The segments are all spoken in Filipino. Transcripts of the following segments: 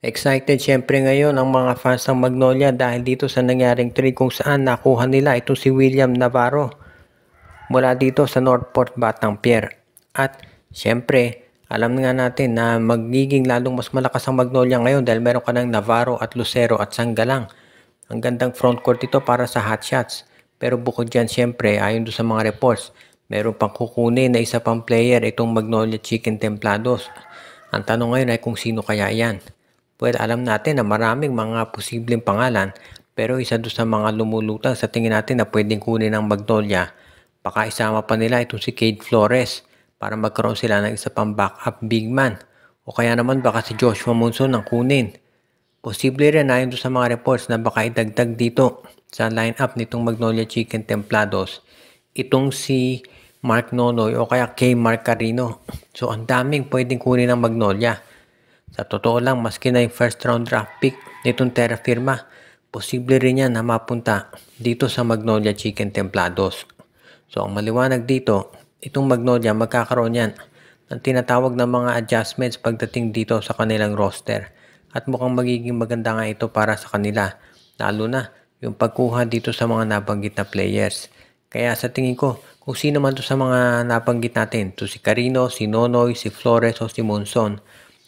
Excited siyempre ngayon ang mga fans ng Magnolia dahil dito sa nangyaring trade kung saan nakuha nila itong si William Navarro mula dito sa Northport Batang Pier. At siyempre, alam nga natin na magiging lalong mas malakas ang Magnolia ngayon dahil meron ka ng Navarro at Lucero at Sanggalang. Ang gandang front court ito para sa hot shots. Pero bukod dyan siyempre, ayon doon sa mga reports, meron pang kukunin na isa pang player itong Magnolia Chicken Templados. Ang tanong ngayon ay kung sino kaya yan. Well, alam natin na maraming mga posibleng pangalan pero isa doon sa mga lumulutang sa tingin natin na pwedeng kunin ng Magnolia. Baka isama pa nila itong si Cade Flores para magkaroon sila ng isa pang backup big man. O kaya naman baka si Joshua Monson ang kunin. Posible rin ayon doon sa mga reports na baka idagdag dito sa lineup nitong Magnolia Chicken Templados itong si Mark Nonoy o kaya kay Mark Carino. So ang daming pwedeng kunin ng Magnolia. Sa totoo lang, maski na yung first round draft pick nitong Terra Firma, posible rin yan na mapunta dito sa Magnolia Chicken Templados. So ang maliwanag dito, itong Magnolia magkakaroon yan ng tinatawag na mga adjustments pagdating dito sa kanilang roster. At mukhang magiging maganda nga ito para sa kanila, lalo na yung pagkuha dito sa mga nabanggit na players. Kaya sa tingin ko, kung sino man to sa mga nabanggit natin, to si Carino, si Nonoy, si Flores o si Monson,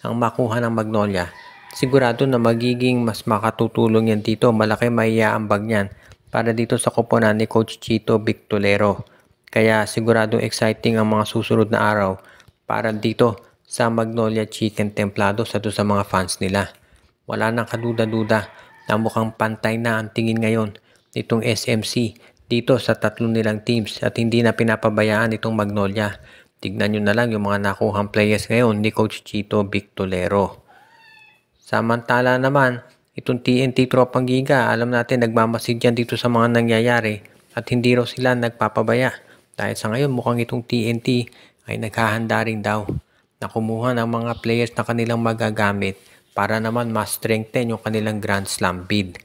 ang makuha ng Magnolia, sigurado na magiging mas makatutulong yan dito. Malaki maiaambag niyan para dito sa koponan ni Coach Chito Victolero. Kaya sigurado exciting ang mga susunod na araw para dito sa Magnolia Chicken Templados at sa mga fans nila. Wala nang kaduda-duda na mukhang pantay na ang tingin ngayon nitong SMC dito sa tatlo nilang teams at hindi na pinapabayaan itong Magnolia. Tignan nyo na lang yung mga nakuhang players ngayon ni Coach Chito Victolero. Samantala naman, itong TNT Tropang Giga, alam natin nagmamasid yan dito sa mga nangyayari at hindi raw sila nagpapabaya. Dahil sa ngayon mukhang itong TNT ay naghahanda rin daw na kumuha ng mga players na kanilang magagamit para naman mas strengthen yung kanilang Grand Slam bid.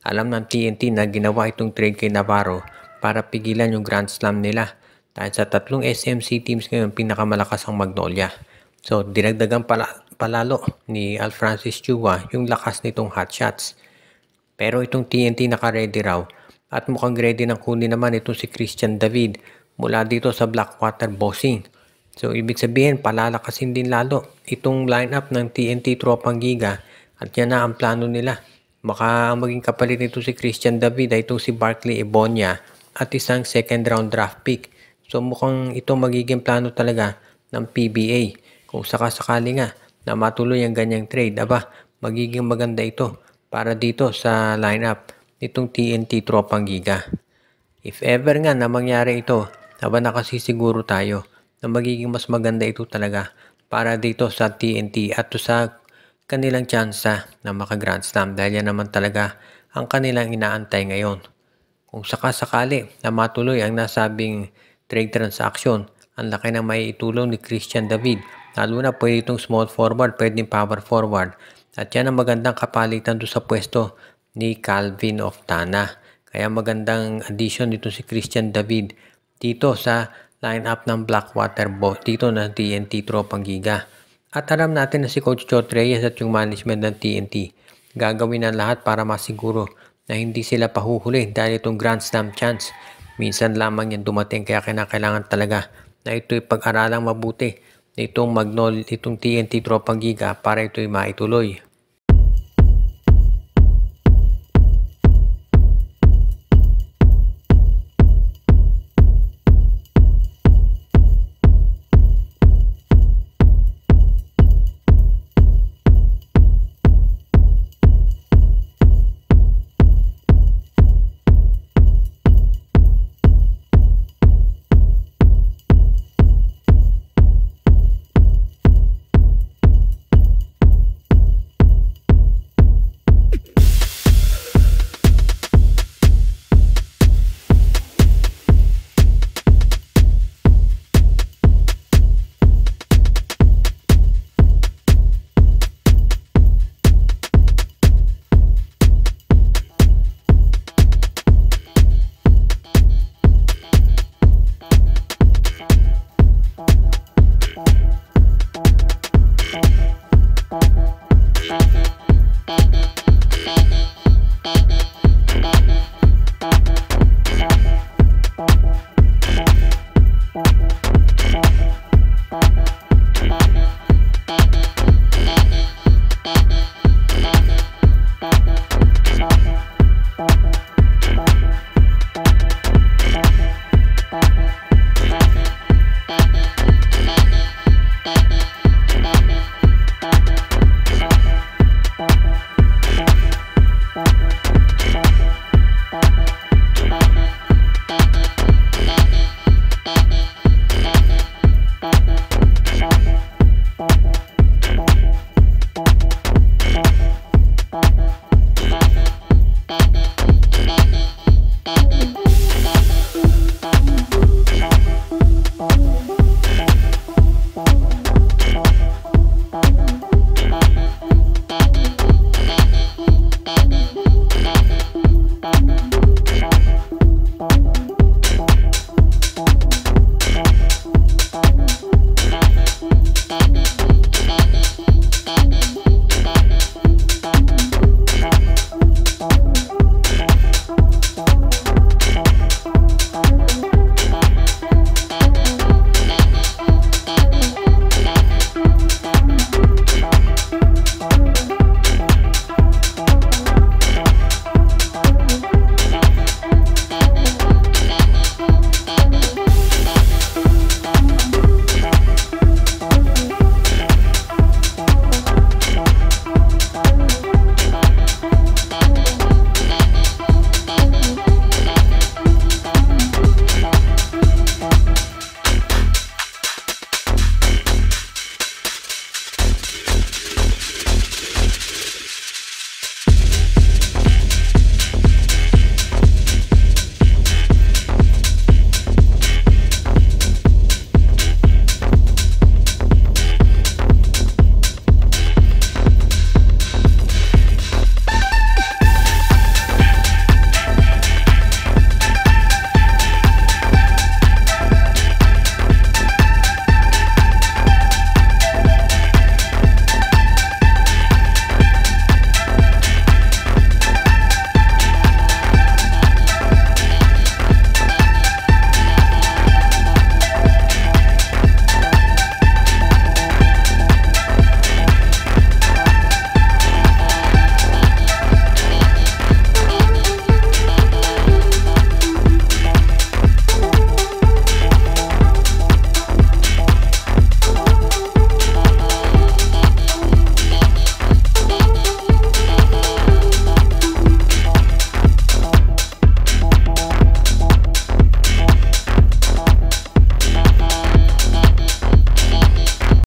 Alam ng TNT na ginawa itong trade kay Navarro para pigilan yung Grand Slam nila. Dahil sa tatlong SMC teams ngayon, pinakamalakas ang Magnolia. So, dinagdagan palalo ni Al Francis Chua yung lakas nitong hot shots. Pero itong TNT naka-ready raw at mukhang ready ng kunin naman itong si Christian David mula dito sa Blackwater Bossing. So, ibig sabihin, palalakasin din lalo itong lineup ng TNT Tropang Giga at yan na ang plano nila. Baka maging kapalit nito si Christian David ay itong si Barkley Ebonia at isang second round draft pick. So mukhang ito magiging plano talaga ng PBA. Kung sakasakali nga na matuloy ang ganyang trade, magiging maganda ito para dito sa lineup nitong TNT Tropang Giga. If ever nga na mangyari ito, nakasisiguro tayo na magiging mas maganda ito talaga para dito sa TNT at sa kanilang tsansa na maka-Grand Slam dahil yan naman talaga ang kanilang inaantay ngayon. Kung sakasakali na matuloy ang nasabing trade transaction, ang laki na may itulong ni Christian David. Lalo na pwede itong small forward, pwedeng power forward. At yan ang magandang kapalitan doon sa pwesto ni Calvin Oftana. Kaya magandang addition dito si Christian David dito sa lineup ng Blackwater Boss dito ng TNT Tropang Giga. At alam natin na si Coach Chot Reyes at yung management ng TNT gagawin ang lahat para masiguro na hindi sila pahuhuli dahil itong Grand Slam chance minsan lamang yan dumating kaya kinakailangan talaga na ito'y pag-aralang mabuti itong TNT Tropang Giga para ito'y maituloy.